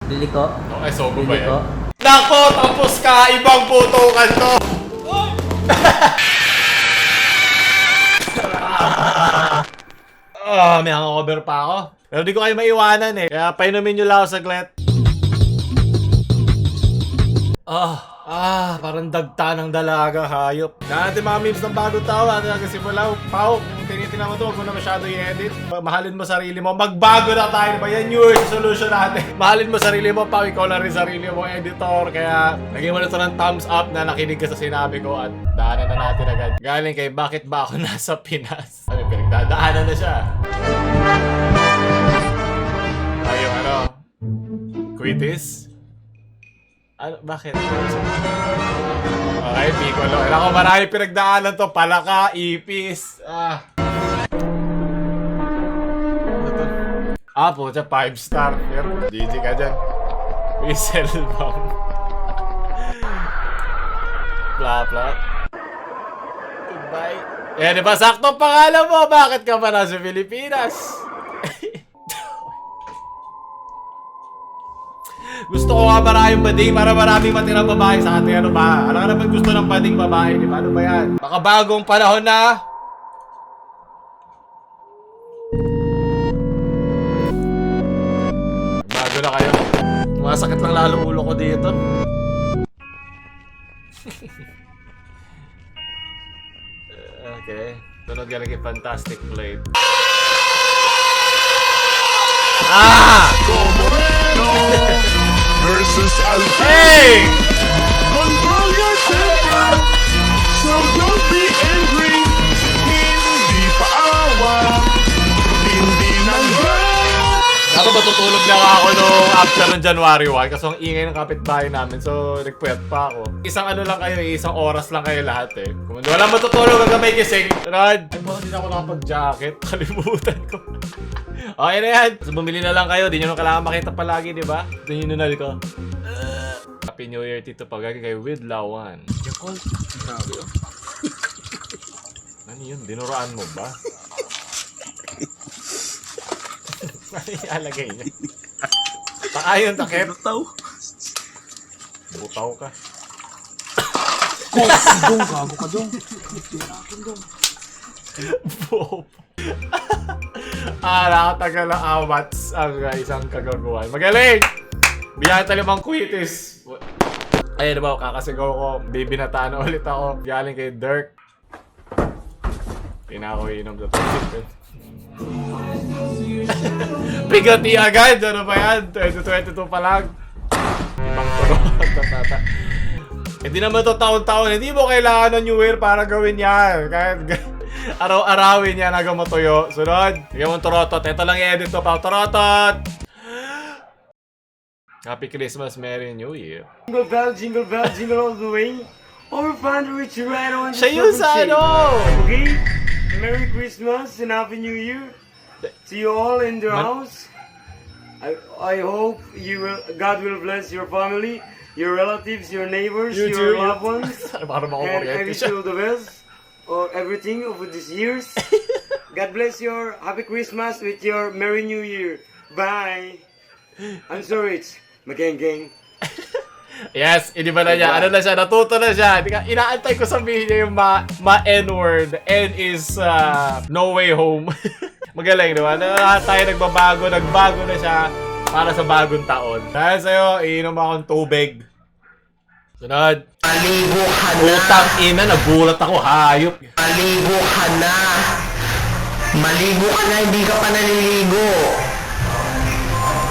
Liliko. Okay, sobo ba yan? Nako, tapos ka! Ibang putukan to! May hangover pa ako. Pero di ko kayo maiwanan eh. Kaya painumin nyo lang ako saglit. Parang dagta ng dalaga, hayop. Natin mga memes ng bagong tao. Natin nagsimula. Pao, kung tinitingnan mo ito, huwag mo na masyado i-edit. Mahalin mo sarili mo. Magbago na tayo. Yan yung solution natin. Mahalin mo sarili mo, Pao. Ikaw lang rin sarili mo, editor. Kaya, lagyan mo na ito ng thumbs up na nakinig ka sa sinabi ko. At daanan na natin agad. Galing kay bakit ba ako nasa Pinas? Ano, pinagdadaanan na siya. Ayun, ano? Quitis? Ano, bakit? Okay, Piccolo. Alam ko marami pinagdaanan to. Palaka, ipis. Puta, 5 star. GG ka dyan. Whistle bomb. Blah. Goodbye. Diba sakto pangalan mo? Bakit ka pa nasa Pilipinas? Gusto ko nga maraming bading para maraming matirang babae sa atin. Ano ba? Alam ka naman gusto ng bading babae, di ba? Ano ba yan? Baka bagong panahon na. Bago na kayo. Masakit lang lalo ulo ko dito. Okay. Sunod ka naging fantastic blade. Versus Hey! Control your temper, so don't be angry. Hindi paawa, hindi nanggaya. Ako matutulog lang ako nung after ng January 1 kasi ang ingay ng kapitbahay namin, so nagpuyat pa ako. Isang ano lang kayo, isang oras lang kayo lahat eh. Kung wala matutulog hanggang may gising. Rod, ay bakit din ako nakapag-jacket? Kalimutan ko. Okay na yan. So bumili na lang kayo, di nyo kailangan makita palagi, di ba? Ito yung nunal ko. Happy New Year, Tito Pagagi kay with Lawan. Jakol, grabe oh. Ano yun? Dinuraan mo ba? Ano yung alagay niya? Pakayon takip. Butaw. Butaw ka. Dong, gago ka dong. Tirakin dong. Bob. Nakatagal ang awats ang isang kagaguhan. Magaling! Biyata limang quitis. Ayun ba, kakasigaw ko. Bibinataan na ulit ako. Galing kay Dirk. Pinako-inom sa pagsitin. Pigati agad! Ano ba yan? 2022 pa lang. Ibang turo. Hindi naman to taon-taon. Hindi mo kailangan ng New Year para gawin yan. Kahit araw-arawin yan hanggang matuyo. Sunod. Bigyan mo torotot. Ito lang i-edit to pa. Torotot! Happy Christmas, Merry New Year. Jingle bell, jingle all the way. Our founder is right on the Siya yun sa ano! Okay? Merry Christmas and Happy New Year. See you all in the house. I hope God will bless your family, your relatives, your neighbors, your loved ones. And I wish you the best of everything over these years. God bless your Happy Christmas with your Merry New Year. Bye. I'm sorry, it's Mageng-geng. Yes, hindi ba na niya? Ano na siya? Natuto na siya. Inaantay ko sabihin niya yung ma-N-word. N is no way home. Magaling, di ba? Tayo nagbabago. Nagbago na siya para sa bagong taon. Dahil sa'yo, iinom akong tubig. Sunod. Maligo ka na. Utang ina, nagulat ako. Hayop. Maligo ka na. Maligo ka na, hindi ka pa naliligo.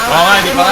Oo nga, di ba?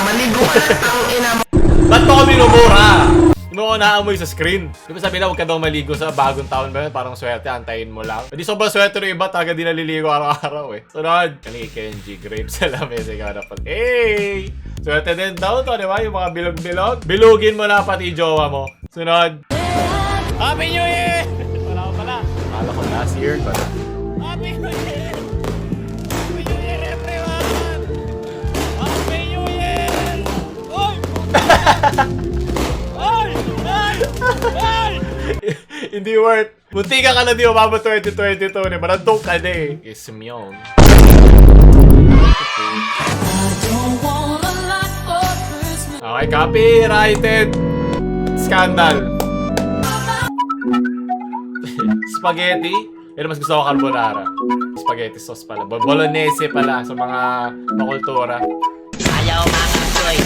Maligo ka na, ang ina mo. Ba't mo kami numura? Hindi mo ko naamoy sa screen. Di ba sabi na huwag ka daw maligo sa bagong taon ba yun? Parang swerte, antayin mo lang. Hindi sobrang swerte ng iba, talaga di naliligo araw-araw eh. Sunod. Kanina Kenji, grapes sa lamis. Ikaw na pag, hey! Swerte din daw to, di ba? Yung mga bilog-bilog. Bilugin mo na pati jowa mo. Sunod. Happy New Year! Wala ko pala. Akala ko last year pa na. Happy New Year! Happy New Year, everyone! Happy New Year! Oy! Oy! Oy! Hindi worth. Munti ka na di umabot 2022 ni Marandong ka na eh. Ismyong. Ay, copyrighted scandal. Spaghetti. Pero mas gusto ko carbonara. Spaghetti sauce pala. Bolognese pala sa mga makultura. Ayaw makasoy.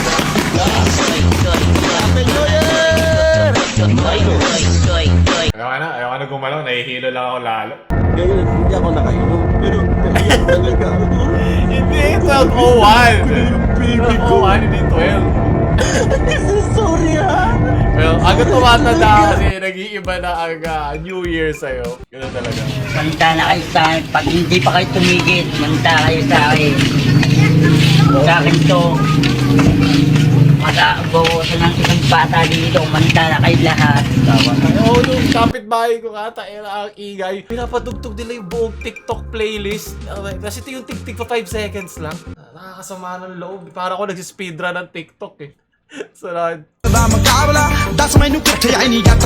Ayaw ka na gumalaw. Nahihilo lang ako lalo. Ngayon, hindi ako nakainom. Pero naiyak talaga ako. Hindi, 12:01. 12:01, hindi 12. Sorry ha. Well, agad tumatanda kasi nag-iiba na ang New Year sa'yo. Ganun talaga. Manta na kayo sa akin. Pag hindi pa kayo tumigil, manta kayo sa akin. Sa akin to. Makabawasan ng isang bata dito. Manta na kayo lahat. Oo, yung kapitbahay ko nga, ang ingay. Pinapadugtog nila yung buong TikTok playlist. Kasi ito yung TikTok pa 5 seconds lang. Nakakasama ng loob. Para ako nagsispeedrun ng TikTok eh. Sarad. Das my new cut, I need that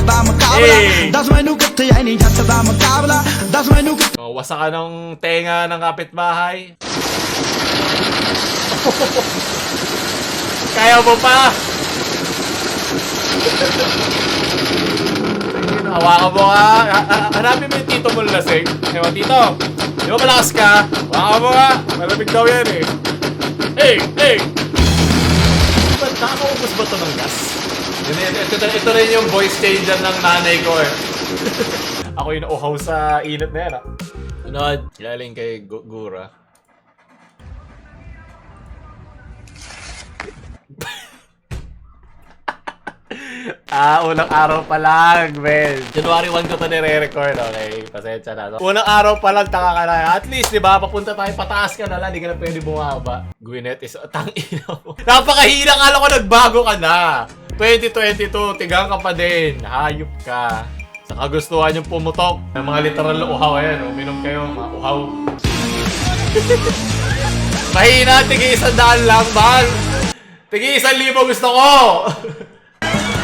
Hey! Das my new cut, I need that Das my new cut. Wasa ka ng tenga ng kapitbahay. Kaya mo pa! Hawakan mo ka. Hanapin mo yung tito mo lasing. Ewan, tito. Di ba malakas ka? Hawakan mo ka. Malamig daw yan eh. Hey! Hey! Ba't nakakaubos ba ito ng gas? Ito rin yung voice changer ng nanay ko eh. Ako yung nauhaw sa init na yan ah. Sunod. Galing kay Gura. Unang araw pa lang, man. January 1 ko ito nire-record, okay? Pasensya na. So, unang araw pa lang, taka ka na. At least, di ba, papunta tayo, pataas ka na lang, di ka na pwede bumaba. Gwyneth is, tangina mo. Napakahina, kala ko nagbago ka na. 2022, tigang ka pa din. Hayop ka. Sa kagustuhan yung pumutok. May mga literal na uhaw, ayan. Uminom kayo, mga uhaw. Mahina, tigi 100 lang, man. Tigi 1,000 gusto ko.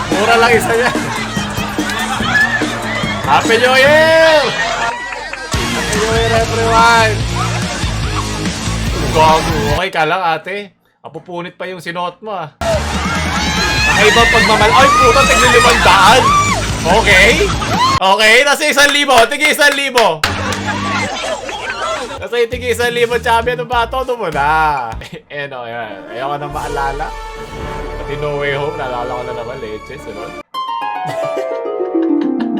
Mura lang isa yan. Happy New Year! Happy New Year, everyone! Gago. Okay ka lang, ate. Apupunit pa yung sinuot mo, ah. Nakaibang pagmamal... Ay, puto, tigli 500! Okay? Okay, nasa 1,000. Tigi 1,000. Nasa tigi 1,000, champion ng bato. Ito mo na. Eh, no, yan. Ayaw ka na maalala. Pati No Way Home, naalala ko na naman, leches, ano?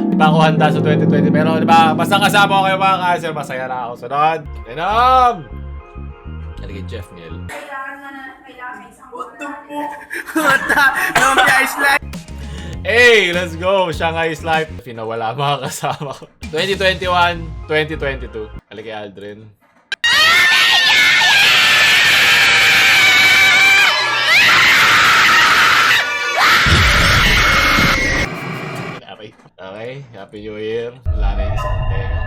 Di ba ako handa sa 2020, pero di ba, basta kasama ko kayo mga cancer, masaya na ako. Sunod! Inom! Naligay Jeff Miel. Hey, let's go! Shanghai's Life. Pinawala mga kasama ko. 2021, 2022. Naligay Aldrin. Okay, Happy New Year. Wala na yung isang tenga.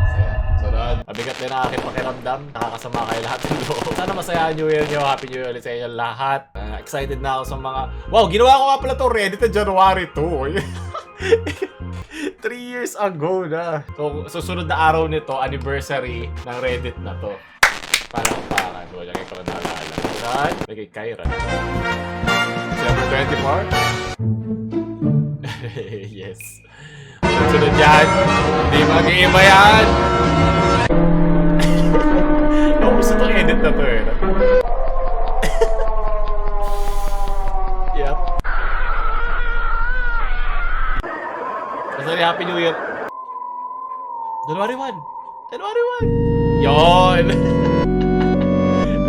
Sunod. Mabigat din ang aking pakiramdam. Nakakasama kayo lahat ng loob. Sana masaya New Year nyo. Happy New Year ulit sa inyo lahat. Excited na ako sa mga... Wow, ginawa ko nga pala ito Reddit na January 2. 3 years ago na. So, susunod na araw nito, anniversary ng Reddit na to. Palakpakan. Wala kayo pala naalala. Sunod. May kay Kyra. December 24. Yes. Sunod yan. Hindi mag-iiba yan. Gusto itong edit na to eh. Yep. Sorry, Happy New Year. January 1. January 1. Yon.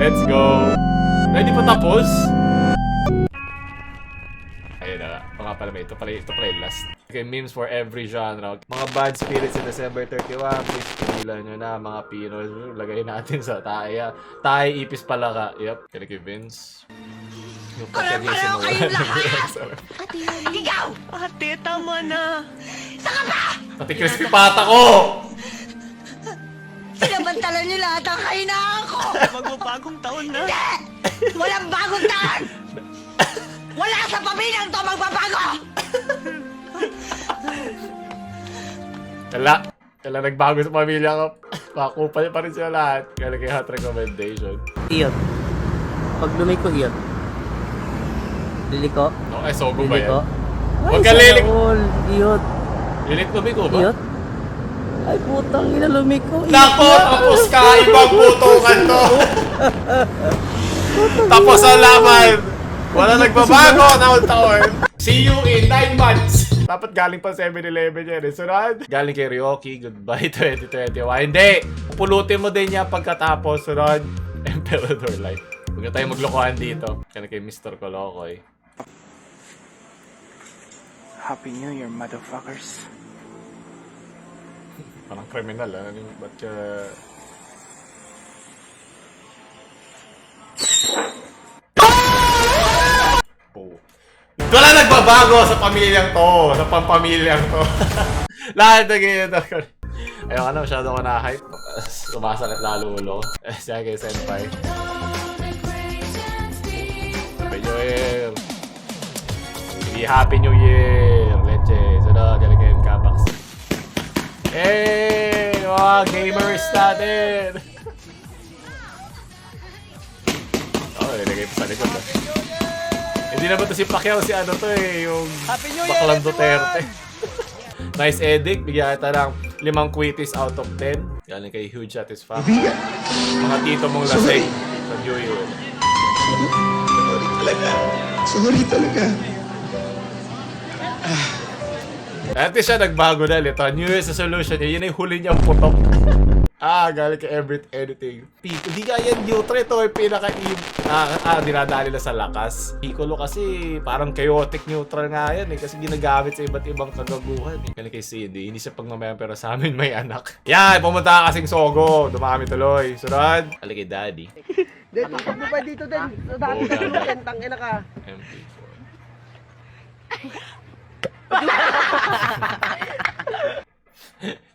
Let's go. Hindi pa tapos. Ayun na. Mga pala may ito pala yung last. Okay, memes for every genre. Mga bad spirits in December 31. Please pigilan nyo na mga Pinoy. Lagay natin sa taya. Tayo ipis pala ka. Yep. Kaya kay Vince. Yung pagkagising mo wala na. Ikaw! Ate, tama na. Saka ba? Pati crispy pata ko! Sinabantalan niyo lahat ang kainaan ko! Magbabagong taon na. Hindi! Walang bagong taon! Wala sa pamilyang to magbabago! Kala nagbago sa pamilya ko. Makakupal pa rin sila lahat. Kaya kay hot recommendation. Iyon. Pag lumay ko iyon. Liliko. Okay, sogo ba Liliko. yan? Huwag ka lilik. Iyot. Lilik lumiko ba? Iyot. Ay, putang ina, lumiko. Nako, tapos ka! Ibang putukan to! Tapos ang laban! Wala nagbabago taon-taon! See you in 9 months! Dapat galing pa 7-Eleven yan eh. Sunod, galing kay Ryoki, goodbye 2021. Hindi! Pupulutin mo din niya pagkatapos. Sunod, Emperador Life. Huwag na tayo maglokohan dito. Kaya kay Mr. Kolokoy. Happy New Year, motherfuckers. Parang criminal ah. Ba't ka... Oh. Wala nagbabago sa pamilyang to. Sa pampamilyang to. Lahat na ganyan. Ayoko na, masyado ko na-hype. Sumasakit lalo ulo. Siya kay Senpai. Happy New Year! Happy New Year! Leche! Sunod, galing kayo Kapax. Hey! Mga gamers natin! Oh, nilagay pa sa likod ah. Hindi na ba ito si Pacquiao, si ano to eh, yung baklang Duterte. Nice edit, bigyan kita ng 5 quitties out of 10. Galing kay Huge Satisfaction. Mga tito mong lasing sa New Year. Sorry talaga. Dati siya nagbago na ulit. New Year's resolution niya, yun yung huli niyang putok. Galing kay Editing. Pico, di ka yan neutral. Ito yung pinaka-im. Dinadali na sa lakas. Piccolo kasi parang chaotic neutral nga yan eh. Kasi ginagamit sa iba't ibang kagaguhan eh. Galing kay Cindy, hindi siya pagmamayan pero sa amin may anak. Yan, pumunta ka kasing Sogo. Dumami tuloy. Sunod, galing kay Daddy. Dito, mo pa dito din. Sa dami ka tulungan, tangina ka. MP4.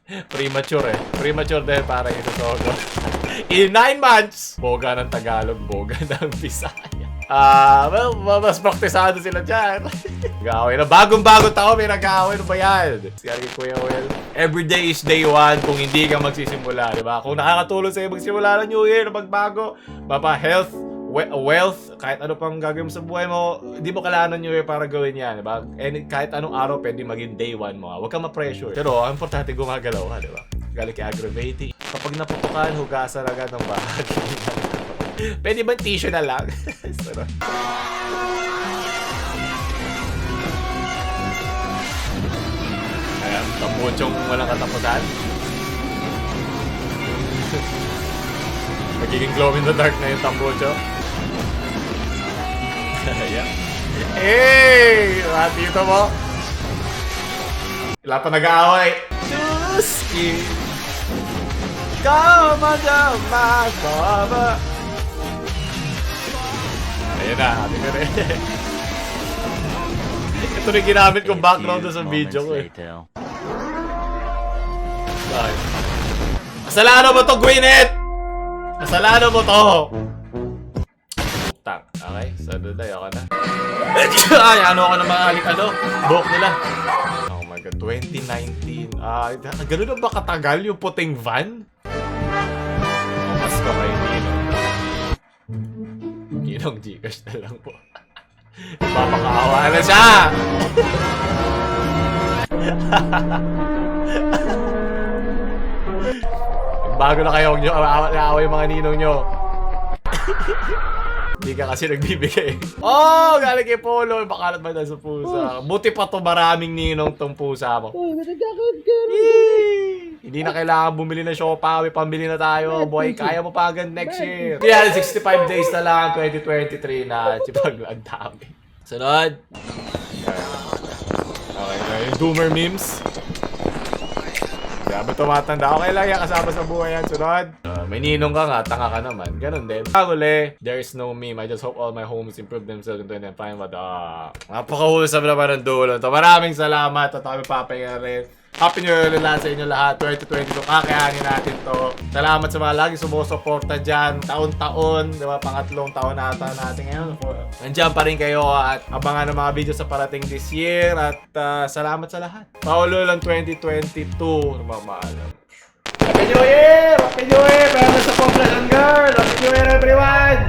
Premature eh. Premature dahil para ito Sogo. In 9 months, boga ng Tagalog, boga ng Bisaya. Well, mas praktisado sila dyan. Nag-away na. Bagong-bagong tao may nag-away. Ano ba yan? Sige, Kuya Will. Every day is day 1 kung hindi ka magsisimula, di ba? Kung nakakatulong sa'yo magsimula ng New Year, magbago, health, wealth, kahit ano pang gagawin mo sa buhay mo, hindi mo kailangan ng New Year para gawin yan, di ba? And kahit anong araw, pwede maging day 1 mo. Huwag kang ma-pressure. Pero, ang importante gumagalaw ka, di ba? Galing kay aggravating. Kapag naputukan, hugasan agad ng bahagi. Pwede ba tissue na lang? Sarap. Ayan, tampuchong walang katapusan. Magiging glow in the dark na yung tampucho. Ayan. Hey! Dito mo. Wala pa nag-aaway. Tuski! Kama dama kama. Ayan na, hati ka rin. Ito rin ginamit kong background sa video ko eh. Bakit? Kasalanan mo to, Gwyneth! Kasalanan mo to! Utang. Okay, so doon tayo ka na. Ay, ano ako na mga buhok nila. Oh my god, 2019. Ganun na ba katagal yung puting van? Mas ko kayo Ninong Gcash na lang po. Papakaawa na siya! Bago na kayo, huwag nyo aaway yung mga ninong nyo. Hindi ka kasi nagbibigay. Oh, galing kay Polo. Bakalat ba tayo sa pusa? Buti pa to maraming ninong tong pusa mo. Hindi na kailangan bumili ng siopaw. Pambili na tayo. Boy, kaya mo pa agad next year. 65 days na lang. 2023 na. Sipag ang dami. Sunod. Okay, yung Doomer memes. Grabe tumatanda. Okay lang yan kasama sa buhay yan. Sunod. May ninong ka nga, tanga ka naman. Ganun din. Huli, there's no meme. I just hope all my homies improve themselves into and find what napakahulsam naman ng dulo. So, maraming salamat at kami papahinga rin. Happy New Year lahat sa inyo lahat. 2022, kakayanin natin to. Salamat sa mga laging sumusuporta dyan. Taon-taon, di ba? Pangatlong taon na ata natin ngayon. Nandiyan pa rin kayo at abangan ng mga video sa parating this year. At salamat sa lahat. PaoLUL ang 2022. Namamaalam. Happy New Year! Happy New Year! Para sa Population Girl! Happy New Year everyone!